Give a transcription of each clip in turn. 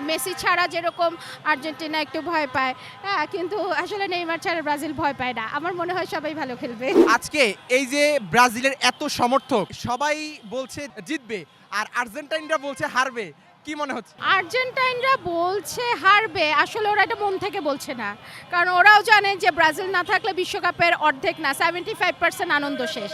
Messi ছাড়া যেরকম Argentina একটু ভয় পায়, হ্যাঁ, কিন্তু আসলে নেইমার ছাড়া ব্রাজিল ভয় পায় না। আমার মনে হয় সবাই ভালো খেলবে। আজকে এই যে ব্রাজিলের এত সমর্থক সবাই বলছে জিতবে আর আর্জেন্টাইনরা বলছে হারবে, কি মনে হচ্ছে? আর্জেন্টাইনরা বলছে হারবে, আসলে ওরা এটা মন থেকে বলছে না, কারণ ওরাও জানে যে ব্রাজিল না থাকলে বিশ্বকাপের অর্ধেক না 75% আনন্দ শেষ।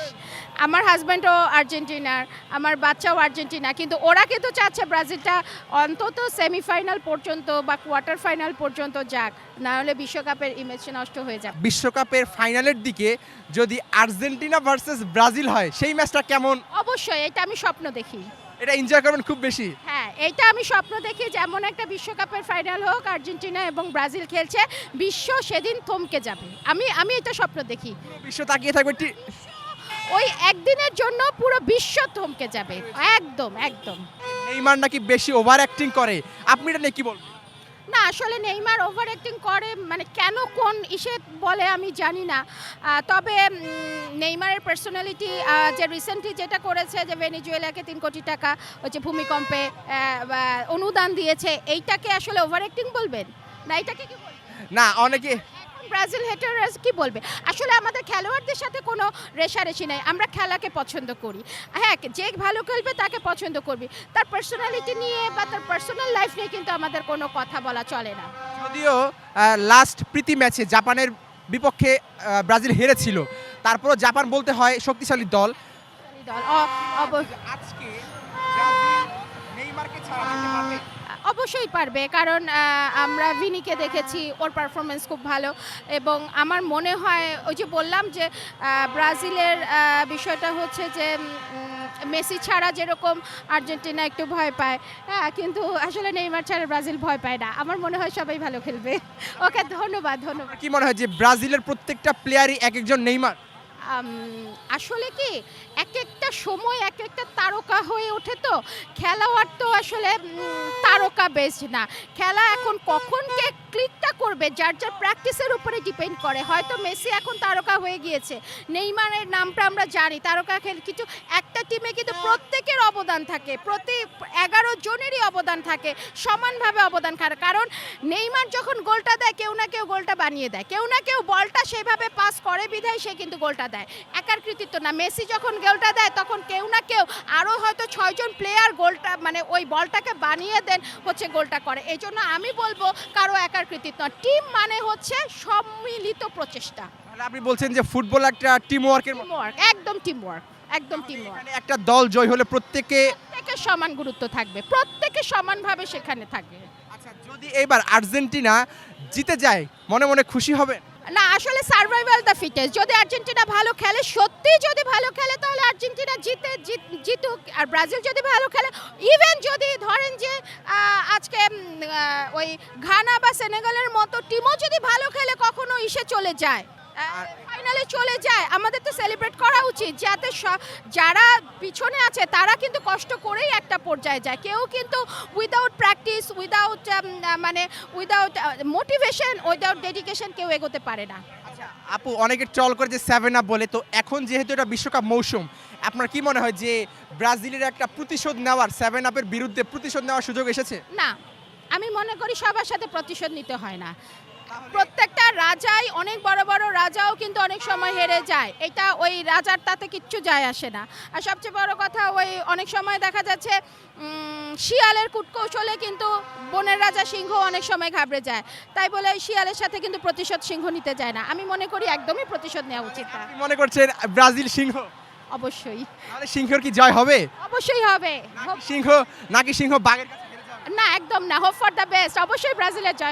আমার হাজব্যান্ডও আর্জেন্টিনার, আমার বাচ্চাও আর্জেন্টিনা, কিন্তু ওরা কিন্তু চাচ্ছে ব্রাজিলটা অন্তত সেমিফাইনাল পর্যন্ত বা কোয়ার্টার ফাইনাল পর্যন্ত যাক, না হলে বিশ্বকাপের ইমেজ নষ্ট হয়ে যাবে। বিশ্বকাপের ফাইনালের দিকে যদি আর্জেন্টিনা ভার্সেস ব্রাজিল হয় সেই ম্যাচটা কেমন? অবশ্যই এটা আমি স্বপ্ন দেখি। এটা এনজয় করবেন খুব বেশি। হ্যাঁ, এইটা আমি স্বপ্ন দেখি যে এমন একটা বিশ্বকাপের ফাইনাল হোক, আর্জেন্টিনা এবং ব্রাজিল খেলছে, বিশ্ব সেদিন থমকে যাবে। আমি এটা স্বপ্ন দেখি। বিশ্ব তাকিয়ে থাকবে ওই একদিনের জন্য পুরো বিশ্ব থমকে যাবে, একদম একদম। নেইমার নাকি বেশি ওভার অ্যাক্টিং করে, আপনি এটা নিয়ে কি বলবেন? না, আসলে নেইমার ওভার অ্যাক্টিং করে মানে কেন কোন ইসে বলে আমি জানি না। তবে নেইমারের পার্সোনালিটি যে রিসেন্টলি যেটা করেছে যে ভেনেজুয়েলাকে 3 কোটি টাকা হচ্ছে ভূমিকম্পে অনুদান দিয়েছে, এইটাকে আসলে ওভার অ্যাক্টিং বলবেন না? এটাকে কি বলবেন? না, অনেকে ব্রাজিল হেটাররা কি বলবে? আসলে আমাদের খেলোয়াড়দের সাথে কোনো রেষারেষি নেই, আমরা খেলাকে পছন্দ করি। হ্যাঁ, যে ভালো খেলবে তাকে পছন্দ করবি, তার পার্সোনালিটি নিয়ে বা তার পার্সোনাল লাইফ নিয়ে কিন্তু আমাদের কোনো কথা বলা চলে না। যদিও লাস্ট প্রীতি ম্যাচে জাপানের বিপক্ষে ব্রাজিল হেরেছিল, তারপরও জাপান বলতে হয় শক্তিশালী দল। দল আজকে ব্রাজিল নেইমারকে ছাড়া জিততে পারবে? অবশ্যই পারবে, কারণ আমরা ভিনিকে দেখেছি, ওর পারফরমেন্স খুব ভালো, এবং আমার মনে হয় ওই যে বললাম যে ব্রাজিলের বিষয়টা হচ্ছে যে মেসি ছাড়া যেরকম আর্জেন্টিনা একটু ভয় পায়, হ্যাঁ, কিন্তু আসলে নেইমার ছাড়া ব্রাজিল ভয় পায় না। আমার মনে হয় সবাই ভালো খেলবে। ওকে, ধন্যবাদ ধন্যবাদ। কি মনে হয় যে ব্রাজিলের প্রত্যেকটা প্লেয়ারই এক একজন নেইমার? আসলে কি এক একটা সময় এক একটা তারকা হয়ে ওঠে, তো খেলোয়াড় তো আসলে তারকা বেসড না। খেলা এখন কখন কে ক্লিকটা করবে যার যার প্র্যাকটিসের উপরে ডিপেন্ড করে। হয়তো মেসি এখন তারকা হয়ে গিয়েছে, নেইমারের নামটা আমরা জানি তারকা খেল, কিন্তু একটা টিমে কিন্তু প্রত্যেকের অবদান থাকে, প্রতি 11 জনেরই অবদান থাকে, সমানভাবে অবদান থাকে। কারণ নেইমার যখন গোলটা দেয়, কেউ না কেউ গোলটা বানিয়ে দেয়, কেউ না কেউ বলটা সেভাবে পাস করে বিধায় সে কিন্তু গোলটা দেয়। একার কৃতিত্ব না। মেসি যখন গোলটা দেয় তখন কেউ না কেউ আরও হয়তো 6 জন প্লেয়ার গোলটা মানে ওই বলটাকে বানিয়ে দেন, হচ্ছে গোলটা করে। এই জন্য আমি বলবো কারো একার কৃতিত্ব না, টিম মানে হচ্ছে সম্মিলিত প্রচেষ্টা। তাহলে আপনি বলছেন যে ফুটবল একটা টিম ওয়ার্কের মতো? টিমওয়ার্ক, একদম টিমওয়ার্ক, একদম টিমওয়ার্ক। মানে একটা দল জয় হলে প্রত্যেকের সমান গুরুত্ব থাকবে, প্রত্যেকে সমানভাবে সেখানে থাকবে। আচ্ছা, যদি এবার আর্জেন্টিনা জিতে যায় মনে মনে খুশি হবে? না, আসলে সার্ভাইভাল দ্য ফিটেস্ট। যদি আর্জেন্টিনা ভালো খেলে, সত্যি যদি ভালো খেলে, তাহলে আর্জেন্টিনা জিতুক, আর ব্রাজিল যদি ভালো খেলে, ইভেন যদি ধরেন যে আজকে ওই ঘানা বা সেনেগালের মতো টিমও যদি ভালো খেলে কখনো ইসে চলে যায়, ফাইনালে চলে যায়, আমাদের তো সেলিব্রেট করা উচিত, যাতে যারা পিছনে আছে তারা কিন্তু কষ্ট করেই একটা পর্যায়ে যায়। কেউ কিন্তু without practice, without motivation, without dedication কেউ এগোতে পারে না। আপু, অনেকে ট্রল করে যে 7 আপ বলে, তো এখন যেহেতু এটা বিশ্বকাপ মৌসুম, আপনার কি মনে হয় যে ব্রাজিলের একটা প্রতিশোধ নেওয়ার, 7 আপের বিরুদ্ধে প্রতিশোধ নেওয়ার সুযোগ এসেছে? না, আমি মনে করি সবার সাথে প্রতিশোধ নিতে হয় না। প্রত্যেকটা রাজাই, অনেক বড় বড় রাজাও কিন্তু অনেক সময় হেরে যায়, এটা ওই রাজার তাতে কিচ্ছু যায় আসে না। আর সবচেয়ে বড় কথা, ওই অনেক সময় দেখা যাচ্ছে শিয়ালের কূটকৌশলে কিন্তু বনের রাজা সিংহ অনেক সময় ঘাবড়ে যায়, তাই বলে শিয়ালের সাথে কিন্তু প্রতিশোধ সিংহ নিতে যায় না। আমি মনে করি একদমই প্রতিশোধ নেওয়া উচিত না। আপনি মনে করছেন ব্রাজিল সিংহ? অবশ্যই, তাহলে সিংহের কি জয় হবে? অবশ্যই হবে। সিংহ নাকি সিংহ বাঘের কাছে হেরে যাবে? না, একদম না, হোপ ফর দ্য বেস্ট, অবশ্যই ব্রাজিলের জয়।